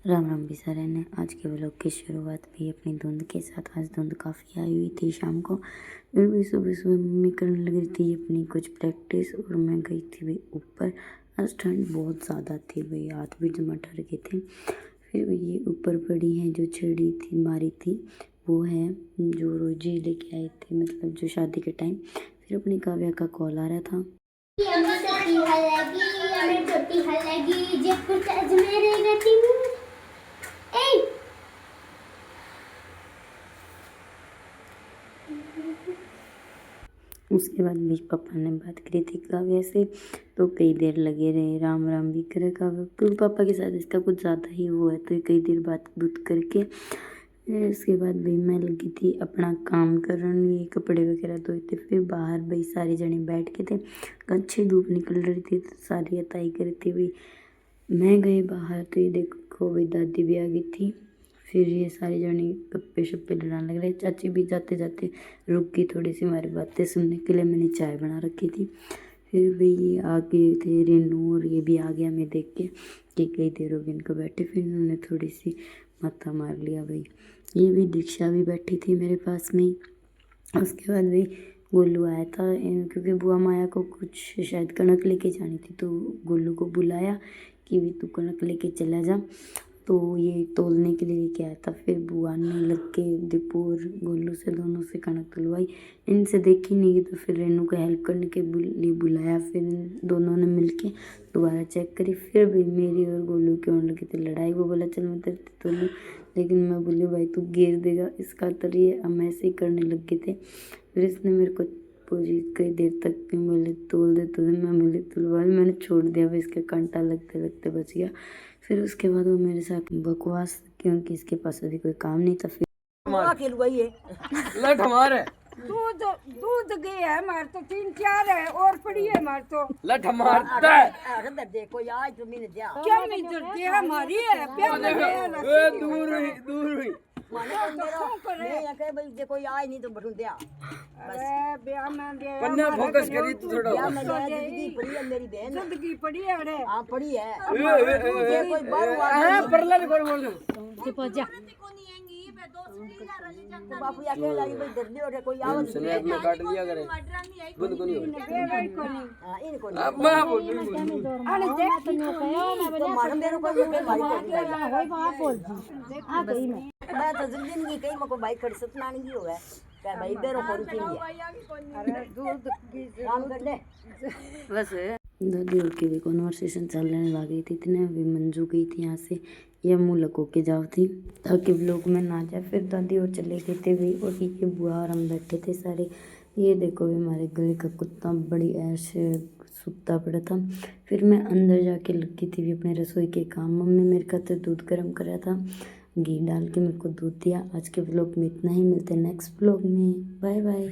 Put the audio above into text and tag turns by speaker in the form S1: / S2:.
S1: राम राम भी सारे ने। आज के व्लॉग की शुरुआत भी अपनी धुंध के साथ। आज धुंध काफ़ी आई हुई थी शाम को, फिर भी सुबह सुबह मम्मी करने लगी थी अपनी कुछ प्रैक्टिस और मैं गई थी भाई ऊपर। आज ठंड बहुत ज़्यादा थी भाई, हाथ भी जमा ठर गए थे। फिर ये ऊपर पड़ी है जो छड़ी थी मारी थी, वो है जो रोजी लेके आई थी, मतलब जो शादी के टाइम। फिर अपनी काव्या का कॉल आ रहा था। उसके बाद मेरे पापा ने बात करी थी काव्या से, तो कई देर लगे रहे, राम राम भी करे काव्या, क्योंकि पापा के साथ इसका कुछ ज़्यादा ही वो है, तो कई देर बात बुत करके फिर उसके बाद भाई मैं लगी थी अपना काम करने, ये कपड़े वगैरह धोए थे। फिर बाहर भाई सारे जने बैठ के थे, अच्छी धूप निकल रही थी तो सारी अताई करी थी भाई। मैं गई बाहर तो ये देखो भाई दादी भी आ गई थी। फिर ये सारे जने गप्पे शप्पे लड़ाने लग रहे। चाची भी जाते जाते रुक गई थोड़ी सी हमारी बातें सुनने के लिए, मैंने चाय बना रखी थी। फिर भाई ये आ गए थे रेनू, और ये भी आ गया मैं देख के कि कई देर हो गई इनको बैठे। फिर इन्होंने थोड़ी सी मत्था मार लिया भाई। ये भी दीक्षा भी बैठी थी मेरे पास में ही। उसके बाद भी गोलू आया था, क्योंकि बुआ माया को कुछ शायद कणक लेके जानी थी, तो गोलू को बुलाया कि भी तू कणक लेके चला जा, तो ये तोलने के लिए लेके आया था। फिर बुआ ने लग के दीपू और गोलू से दोनों से कणक तुलवाई। इनसे देखी नहीं तो फिर रेनू को हेल्प करने के लिए बुलाया। फिर इन दोनों ने मिलके दोबारा चेक करी। फिर भी मेरी और गोलू की होने लगी थी लड़ाई। वो बोला चल मैं तेरे तो लूँ, लेकिन मैं बोली भाई तू गिर देगा, इसका तर ये हम ऐसे ही करने लग गए थे। फिर इसने मेरे को पूरी कई देर तक कि बोले तोल दे तो मैं बोली तुलवा, मैंने छोड़ दिया, फिर इसका कांटा लगते लगते बच गया। फिर उसके बाद वो मेरे साथ बकवास, क्योंकि इसके पास अभी कोई काम नहीं था। फिर
S2: लट हमारे
S3: दूध दूध गए है मार तो 3-4 है और पड़ी है मार तो
S2: लट मारता है।
S4: देखो यार तुम ने दिया
S3: क्या नहीं जरूरत है हमारी है प्यार में
S2: ए दूर हुई
S4: माने मैं या कह भाई देखो यार नहीं तो बटू दिया
S3: अरे ब्याह में दे
S2: पन्ना फोकस करी तो थोड़ा
S4: या मैं जिंदगी पड़ी है मेरी बहन
S3: जिंदगी पड़ी है अरे
S4: हां पड़ी है ये कोई बार
S2: हां परला नहीं बोल
S3: चुप हो जा
S4: तो बापू या कह लगी भाई दर्दी और कोई आवत
S2: स्नैप में काट लिया करे बंद को नहीं
S4: हां इनको
S2: अब मैं बोल
S3: अरे देख
S4: तो मार मेरे को भाई
S3: होई वहां बोल जी आ गई
S4: मैं तो जिंदगी कहीं मको भाई खड़ सतना नहीं होवे क्या भाई बेरो कौन की है
S3: अरे दूध की
S4: काम कर ले
S1: बस दादी और की भी कॉन्वर्सेशन चलने लगी थी। इतने अभी मंजू गई थी यहाँ से, ये मुँह लगो के जाओ थी ताकि व्लॉग में ना जाए। फिर दादी और चले गए थे भी, और ये बुआ और हम बैठे थे सारे। ये देखो भी हमारे गले का कुत्ता बड़ी ऐश सुता पड़ा था। फिर मैं अंदर जाके लगी थी भी अपने रसोई के काम। मम्मी मेरे खातिर दूध गर्म कर रहा था, घी डाल के मेरे को दूध दिया। आज के व्लॉग में इतना ही, मिलते हैं नेक्स्ट व्लॉग में। Bye bye.